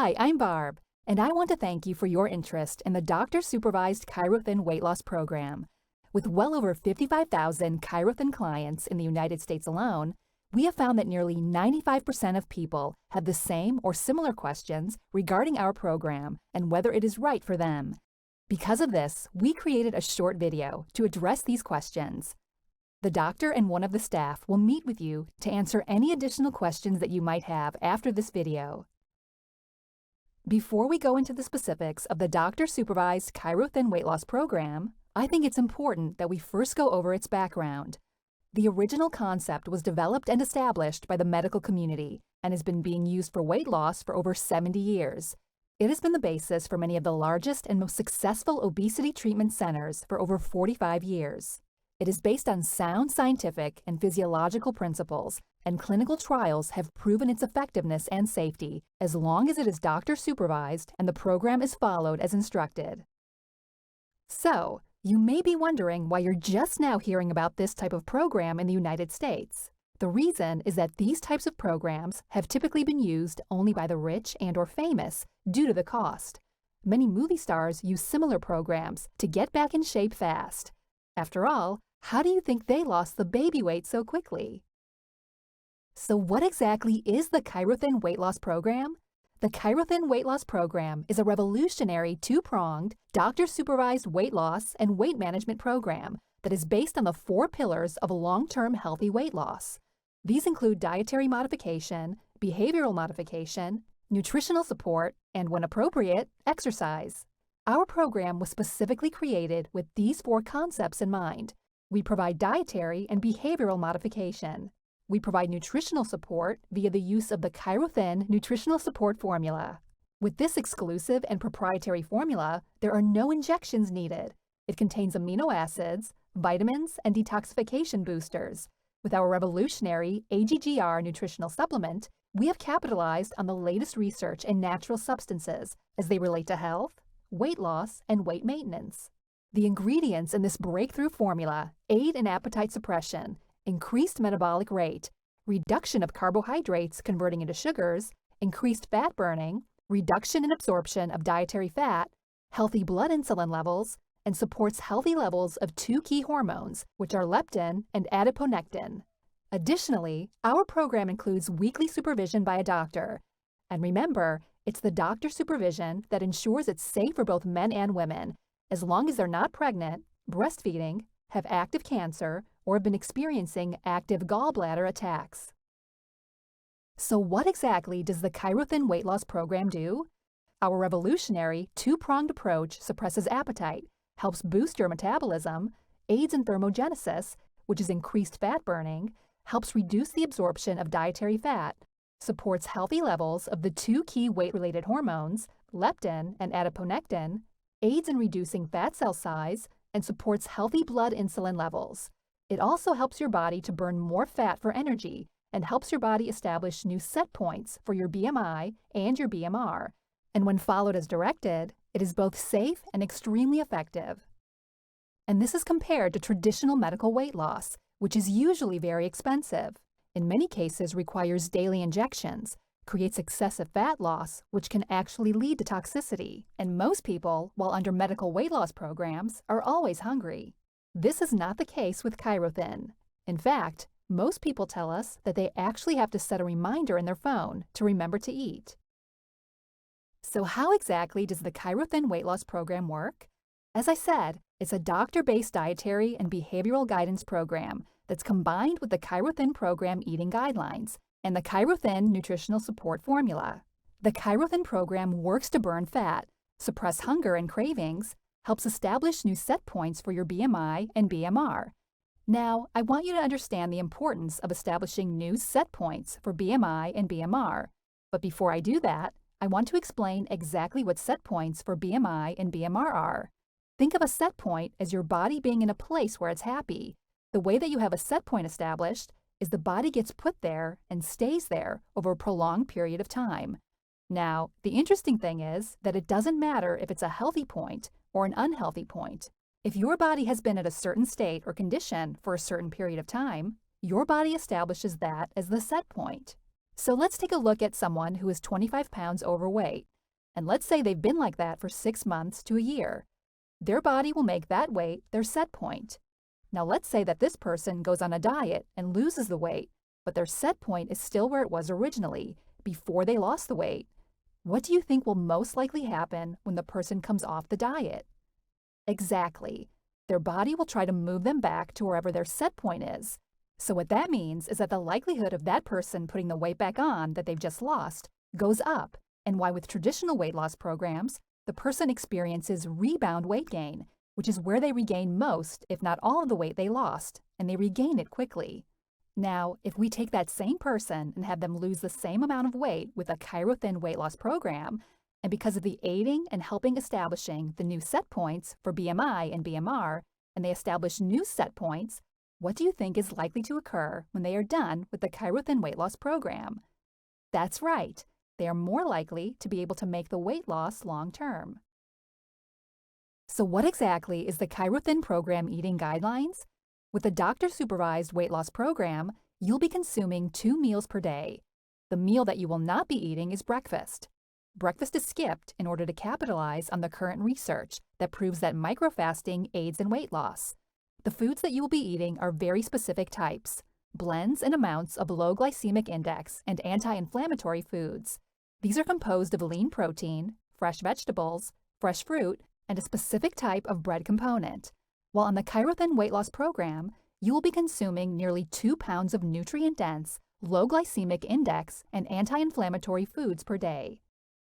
Hi, I'm Barb, and I want to thank you for your interest in the doctor-supervised ChiroThin weight loss program. With well over 55,000 ChiroThin clients in the United States alone, we have found that nearly 95% of people have the same or similar questions regarding our program and whether it is right for them. Because of this, we created a short video to address these questions. The doctor and one of the staff will meet with you to answer any additional questions that you might have after this video. Before we go into the specifics of the doctor-supervised ChiroThin weight loss program, I think it's important that we first go over its background. The original concept was developed and established by the medical community and has been being used for weight loss for over 70 years. It has been the basis for many of the largest and most successful obesity treatment centers for over 45 years. It is based on sound scientific and physiological principles, and clinical trials have proven its effectiveness and safety as long as it is doctor-supervised and the program is followed as instructed. So, you may be wondering why you're just now hearing about this type of program in the United States. The reason is that these types of programs have typically been used only by the rich and/or famous due to the cost. Many movie stars use similar programs to get back in shape fast. After all, how do you think they lost the baby weight so quickly? So what exactly is the ChiroThin weight loss program? The ChiroThin weight loss program is a revolutionary two-pronged, doctor-supervised weight loss and weight management program that is based on the 4 pillars of long-term healthy weight loss. These include dietary modification, behavioral modification, nutritional support, and when appropriate, exercise. Our program was specifically created with these 4 concepts in mind. We provide dietary and behavioral modification. We provide nutritional support via the use of the ChiroThin nutritional support formula. With this exclusive and proprietary formula, there are no injections needed. It contains amino acids, vitamins, and detoxification boosters. With our revolutionary AGGR nutritional supplement, we have capitalized on the latest research in natural substances as they relate to health, weight loss, and weight maintenance. The ingredients in this breakthrough formula aid in appetite suppression, increased metabolic rate, reduction of carbohydrates converting into sugars, increased fat burning, reduction in absorption of dietary fat, healthy blood insulin levels, and supports healthy levels of 2 key hormones, which are leptin and adiponectin. Additionally, our program includes weekly supervision by a doctor. And remember, it's the doctor supervision that ensures it's safe for both men and women, as long as they're not pregnant, breastfeeding, have active cancer, or have been experiencing active gallbladder attacks. So what exactly does the ChiroThin weight loss program do? Our revolutionary two-pronged approach suppresses appetite, helps boost your metabolism, aids in thermogenesis, which is increased fat burning, helps reduce the absorption of dietary fat, supports healthy levels of the 2 key weight-related hormones, leptin and adiponectin, aids in reducing fat cell size, and supports healthy blood insulin levels. It also helps your body to burn more fat for energy and helps your body establish new set points for your BMI and your BMR. And when followed as directed, it is both safe and extremely effective. And this is compared to traditional medical weight loss, which is usually very expensive. In many cases requires daily injections, creates excessive fat loss, which can actually lead to toxicity. And most people, while under medical weight loss programs, are always hungry. This is not the case with ChiroThin. In fact, most people tell us that they actually have to set a reminder in their phone to remember to eat. So how exactly does the ChiroThin weight loss program work? As I said, it's a doctor-based dietary and behavioral guidance program that's combined with the ChiroThin program eating guidelines and the ChiroThin nutritional support formula. The ChiroThin program works to burn fat, suppress hunger and cravings, helps establish new set points for your BMI and BMR. Now, I want you to understand the importance of establishing new set points for BMI and BMR. But before I do that, I want to explain exactly what set points for BMI and BMR are. Think of a set point as your body being in a place where it's happy. The way that you have a set point established is the body gets put there and stays there over a prolonged period of time. Now, the interesting thing is that it doesn't matter if it's a healthy point or an unhealthy point. If your body has been at a certain state or condition for a certain period of time, your body establishes that as the set point. So let's take a look at someone who is 25 pounds overweight. And let's say they've been like that for 6 months to a year. Their body will make that weight their set point. Now let's say that this person goes on a diet and loses the weight, but their set point is still where it was originally, before they lost the weight. What do you think will most likely happen when the person comes off the diet? Exactly. Their body will try to move them back to wherever their set point is. So what that means is that the likelihood of that person putting the weight back on that they've just lost goes up, and why with traditional weight loss programs, the person experiences rebound weight gain, which is where they regain most, if not all of the weight they lost, and they regain it quickly. Now, if we take that same person and have them lose the same amount of weight with a ChiroThin weight loss program, and because of the aiding and helping establishing the new set points for BMI and BMR, and they establish new set points, what do you think is likely to occur when they are done with the ChiroThin weight loss program? That's right. They are more likely to be able to make the weight loss long term. So what exactly is the ChiroThin program eating guidelines? With a doctor-supervised weight loss program, you'll be consuming 2 meals per day. The meal that you will not be eating is breakfast. Breakfast is skipped in order to capitalize on the current research that proves that microfasting aids in weight loss. The foods that you will be eating are very specific types, blends and amounts of low glycemic index and anti-inflammatory foods. These are composed of lean protein, fresh vegetables, fresh fruit, and a specific type of bread component. While on the ChiroThin weight loss program, you will be consuming nearly 2 pounds of nutrient-dense, low glycemic index, and anti-inflammatory foods per day.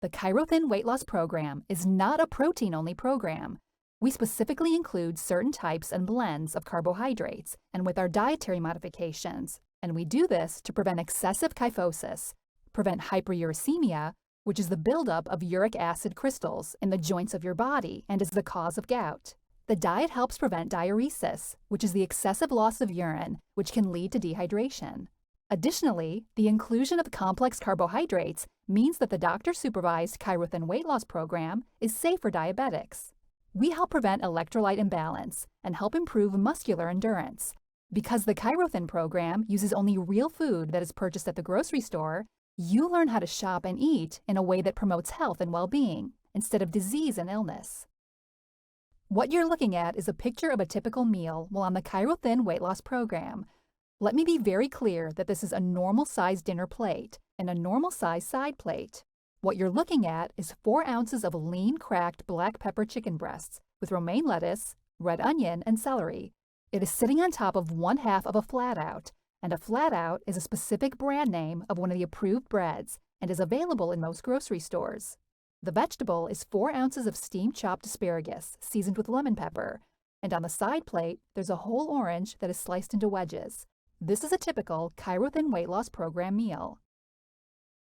The ChiroThin weight loss program is not a protein-only program. We specifically include certain types and blends of carbohydrates and with our dietary modifications, and we do this to prevent excessive kyphosis, prevent hyperuricemia, which is the buildup of uric acid crystals in the joints of your body and is the cause of gout. The diet helps prevent diuresis, which is the excessive loss of urine, which can lead to dehydration. Additionally, the inclusion of complex carbohydrates means that the doctor-supervised ChiroThin weight loss program is safe for diabetics. We help prevent electrolyte imbalance and help improve muscular endurance. Because the ChiroThin program uses only real food that is purchased at the grocery store, you learn how to shop and eat in a way that promotes health and well-being instead of disease and illness. What you're looking at is a picture of a typical meal while on the ChiroThin weight loss program. Let me be very clear that this is a normal-sized dinner plate and a normal-sized side plate. What you're looking at is 4 ounces of lean cracked black pepper chicken breasts with romaine lettuce, red onion, and celery. It is sitting on top of 1/2 of a flat out, and a flat out is a specific brand name of one of the approved breads and is available in most grocery stores. The vegetable is 4 ounces of steamed chopped asparagus seasoned with lemon pepper, and on the side plate, there's a whole orange that is sliced into wedges. This is a typical ChiroThin weight loss program meal.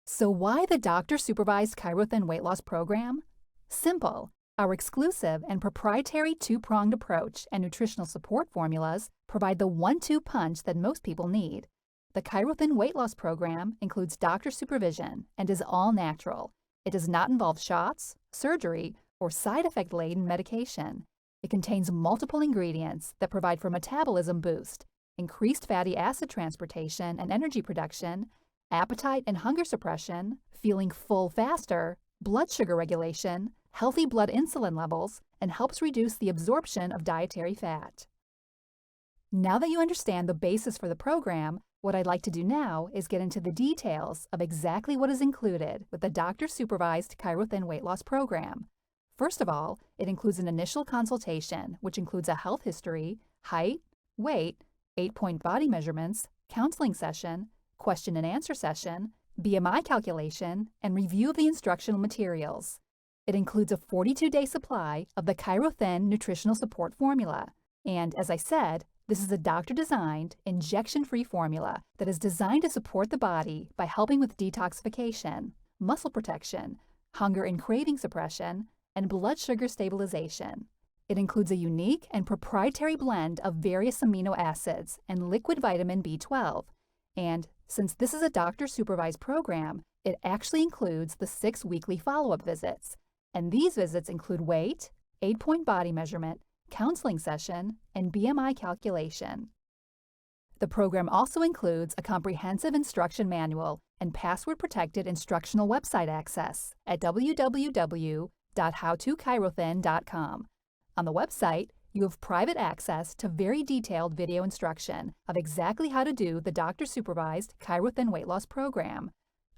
So why the doctor-supervised ChiroThin weight loss program? Simple. Our exclusive and proprietary 2-pronged approach and nutritional support formulas provide the 1-2 punch that most people need. The ChiroThin weight loss program includes doctor supervision and is all natural. It does not involve shots, surgery, or side effect-laden medication. It contains multiple ingredients that provide for metabolism boost, increased fatty acid transportation and energy production, appetite and hunger suppression, feeling full faster, blood sugar regulation, healthy blood insulin levels, and helps reduce the absorption of dietary fat. Now that you understand the basis for the program, what I'd like to do now is get into the details of exactly what is included with the doctor-supervised ChiroThin weight loss program. First of all, it includes an initial consultation, which includes a health history, height, weight, 8-point body measurements, counseling session, question and answer session, BMI calculation, and review of the instructional materials. It includes a 42-day supply of the ChiroThin nutritional support formula. And as I said, this is a doctor-designed, injection-free formula that is designed to support the body by helping with detoxification, muscle protection, hunger and craving suppression, and blood sugar stabilization. It includes a unique and proprietary blend of various amino acids and liquid vitamin B12. And since this is a doctor-supervised program, it actually includes the 6 weekly follow-up visits. And these visits include weight, 8-point body measurement, counseling session, and BMI calculation. The program also includes a comprehensive instruction manual and password-protected instructional website access at www.howtochirothin.com. On the website, you have private access to very detailed video instruction of exactly how to do the doctor-supervised ChiroThin weight loss program.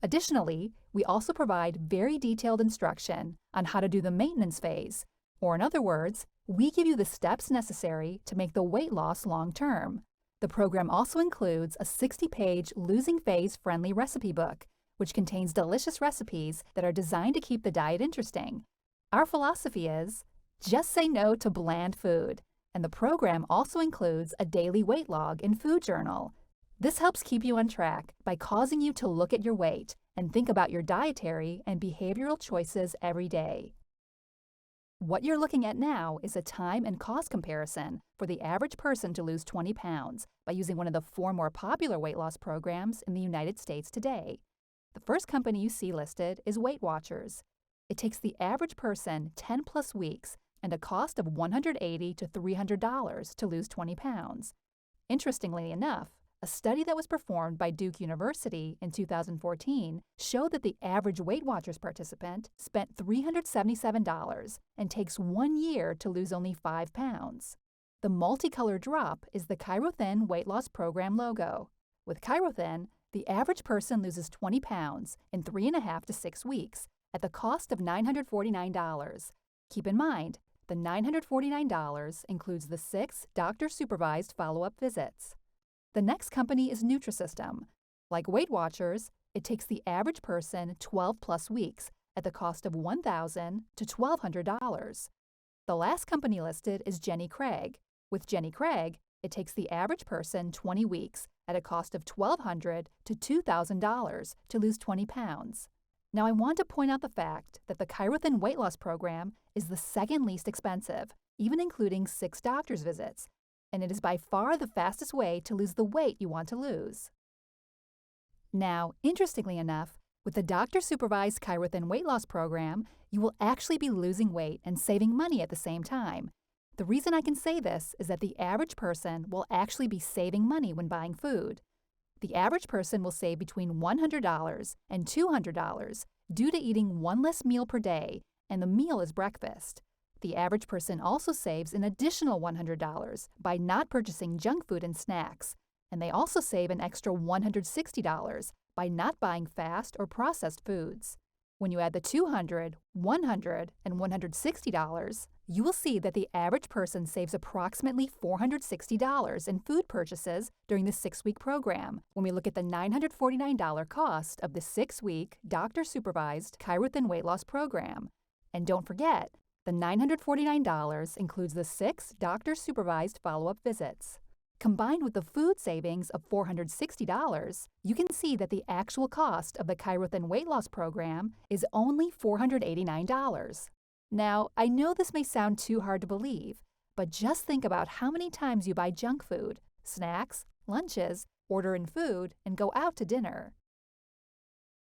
Additionally, we also provide very detailed instruction on how to do the maintenance phase, or in other words, we give you the steps necessary to make the weight loss long-term. The program also includes a 60-page losing phase-friendly recipe book, which contains delicious recipes that are designed to keep the diet interesting. Our philosophy is, just say no to bland food, and the program also includes a daily weight log and food journal. This helps keep you on track by causing you to look at your weight and think about your dietary and behavioral choices every day. What you're looking at now is a time and cost comparison for the average person to lose 20 pounds by using one of the 4 more popular weight loss programs in the United States today. The first company you see listed is Weight Watchers. It takes the average person 10+ weeks and a cost of $180 to $300 to lose 20 pounds. Interestingly enough, a study that was performed by Duke University in 2014 showed that the average Weight Watchers participant spent $377 and takes 1 year to lose only 5 pounds. The multicolored drop is the ChiroThin weight loss program logo. With ChiroThin, the average person loses 20 pounds in 3.5 to 6 weeks at the cost of $949. Keep in mind, the $949 includes the 6 doctor-supervised follow-up visits. The next company is Nutrisystem. Like Weight Watchers, it takes the average person 12+ weeks at the cost of $1,000 to $1,200. The last company listed is Jenny Craig. With Jenny Craig, it takes the average person 20 weeks at a cost of $1,200 to $2,000 to lose 20 pounds. Now, I want to point out the fact that the ChiroThin weight loss program is the second least expensive, even including 6 doctor's visits, and it is by far the fastest way to lose the weight you want to lose. Now, interestingly enough, with the doctor-supervised ChiroThin weight loss program, you will actually be losing weight and saving money at the same time. The reason I can say this is that the average person will actually be saving money when buying food. The average person will save between $100 and $200 due to eating 1 less meal per day, and the meal is breakfast. The average person also saves an additional $100 by not purchasing junk food and snacks, and they also save an extra $160 by not buying fast or processed foods. When you add the $200, $100, and $160, you will see that the average person saves approximately $460 in food purchases during the 6-week program when we look at the $949 cost of the 6-week doctor-supervised ChiroThin weight loss program. And don't forget, the $949 includes the 6 doctor-supervised follow-up visits. Combined with the food savings of $460, you can see that the actual cost of the ChiroThin weight loss program is only $489. Now, I know this may sound too hard to believe, but just think about how many times you buy junk food, snacks, lunches, order in food, and go out to dinner.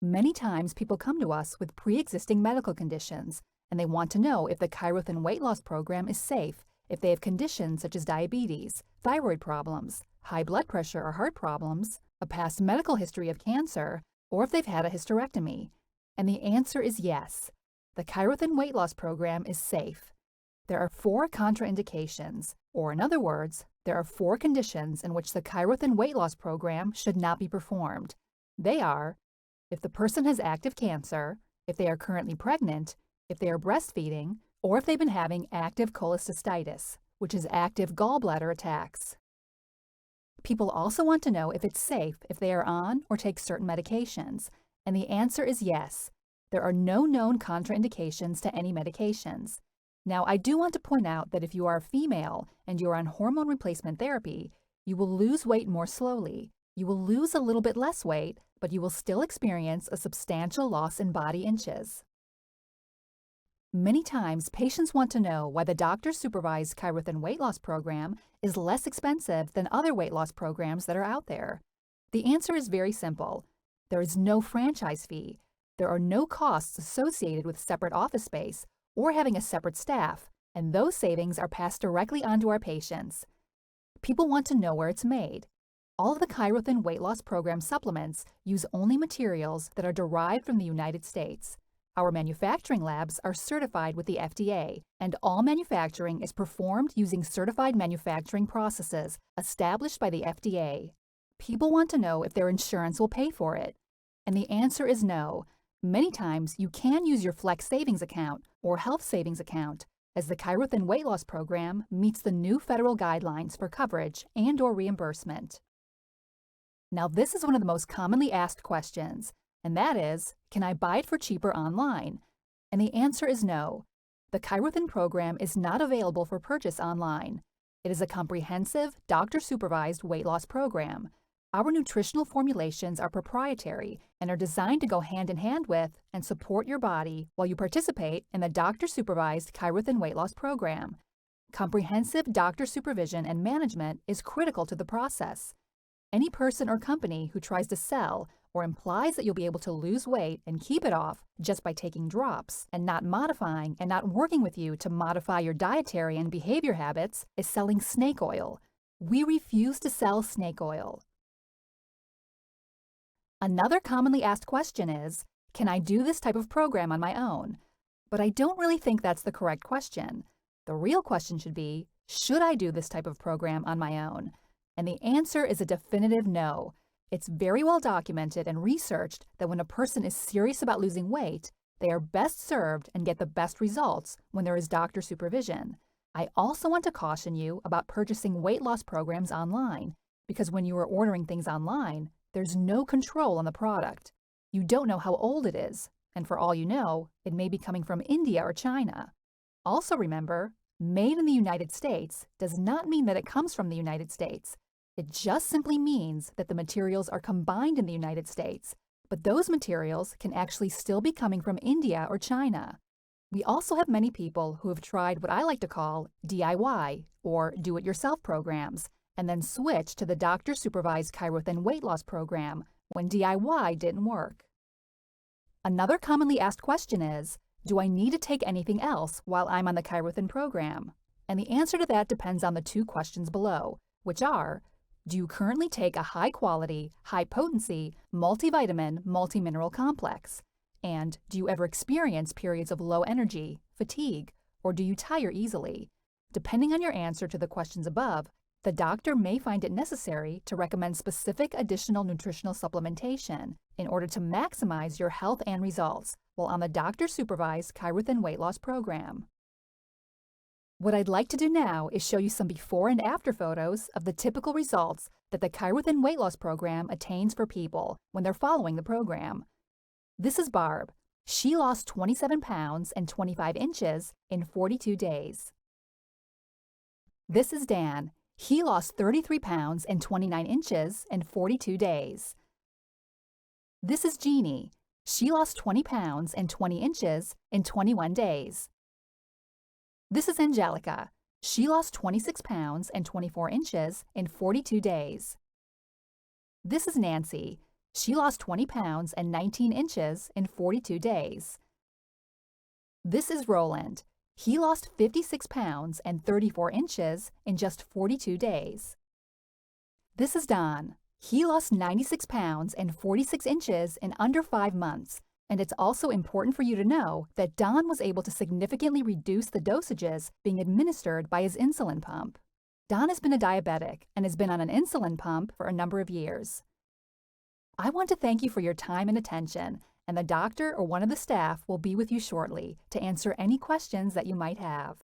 Many times people come to us with pre-existing medical conditions, and they want to know if the ChiroThin weight loss program is safe if they have conditions such as diabetes, thyroid problems, high blood pressure or heart problems, a past medical history of cancer, or if they've had a hysterectomy. And the answer is yes. The ChiroThin weight loss program is safe. There are 4 contraindications, or in other words, there are 4 conditions in which the ChiroThin weight loss program should not be performed. They are if the person has active cancer, if they are currently pregnant, if they are breastfeeding, or if they've been having active cholecystitis, which is active gallbladder attacks. People also want to know if it's safe if they are on or take certain medications, and the answer is yes. There are no known contraindications to any medications. Now, I do want to point out that if you are a female and you are on hormone replacement therapy, you will lose weight more slowly. You will lose a little bit less weight, but you will still experience a substantial loss in body inches. Many times, patients want to know why the doctor-supervised ChiroThin weight loss program is less expensive than other weight loss programs that are out there. The answer is very simple. There is no franchise fee. There are no costs associated with separate office space or having a separate staff, and those savings are passed directly onto our patients. People want to know where it's made. All of the ChiroThin weight loss program supplements use only materials that are derived from the United States. Our manufacturing labs are certified with the FDA, and all manufacturing is performed using certified manufacturing processes established by the FDA. People want to know if their insurance will pay for it, and the answer is no. Many times you can use your Flex Savings Account or Health Savings Account, as the ChiroThin weight loss program meets the new federal guidelines for coverage and/or reimbursement. Now, this is one of the most commonly asked questions, and that is, can I buy it for cheaper online? And the answer is no. The ChiroThin program is not available for purchase online. It is a comprehensive, doctor-supervised weight loss program. Our nutritional formulations are proprietary and are designed to go hand in hand with and support your body while you participate in the doctor-supervised ChiroThin weight loss program. Comprehensive doctor supervision and management is critical to the process. Any person or company who tries to sell or implies that you'll be able to lose weight and keep it off just by taking drops and not modifying and not working with you to modify your dietary and behavior habits is selling snake oil. We refuse to sell snake oil. Another commonly asked question is, can I do this type of program on my own? But I don't really think that's the correct question. The real question should be, should I do this type of program on my own? And the answer is a definitive no. It's very well documented and researched that when a person is serious about losing weight, they are best served and get the best results when there is doctor supervision. I also want to caution you about purchasing weight loss programs online, because when you are ordering things online, there's no control on the product. You don't know how old it is, and for all you know, it may be coming from India or China. Also remember, made in the United States does not mean that it comes from the United States. It just simply means that the materials are combined in the United States, but those materials can actually still be coming from India or China. We also have many people who have tried what I like to call DIY, or do-it-yourself programs, and then switched to the doctor-supervised ChiroThin weight loss program when DIY didn't work. Another commonly asked question is, do I need to take anything else while I'm on the ChiroThin program? And the answer to that depends on the two questions below, which are, do you currently take a high-quality, high-potency, multivitamin, multimineral complex? And do you ever experience periods of low energy, fatigue, or do you tire easily? Depending on your answer to the questions above, the doctor may find it necessary to recommend specific additional nutritional supplementation in order to maximize your health and results while on the doctor-supervised ChiroThin weight loss program. What I'd like to do now is show you some before and after photos of the typical results that the ChiroThin weight loss program attains for people when they're following the program. This is Barb. She lost 27 pounds and 25 inches in 42 days. This is Dan. He lost 33 pounds and 29 inches in 42 days. This is Jeannie. She lost 20 pounds and 20 inches in 21 days. This is Angelica. She lost 26 pounds and 24 inches in 42 days. This is Nancy. She lost 20 pounds and 19 inches in 42 days. This is Roland. He lost 56 pounds and 34 inches in just 42 days. This is Don. He lost 96 pounds and 46 inches in under 5 months. And it's also important for you to know that Don was able to significantly reduce the dosages being administered by his insulin pump. Don has been a diabetic and has been on an insulin pump for a number of years. I want to thank you for your time and attention, and the doctor or one of the staff will be with you shortly to answer any questions that you might have.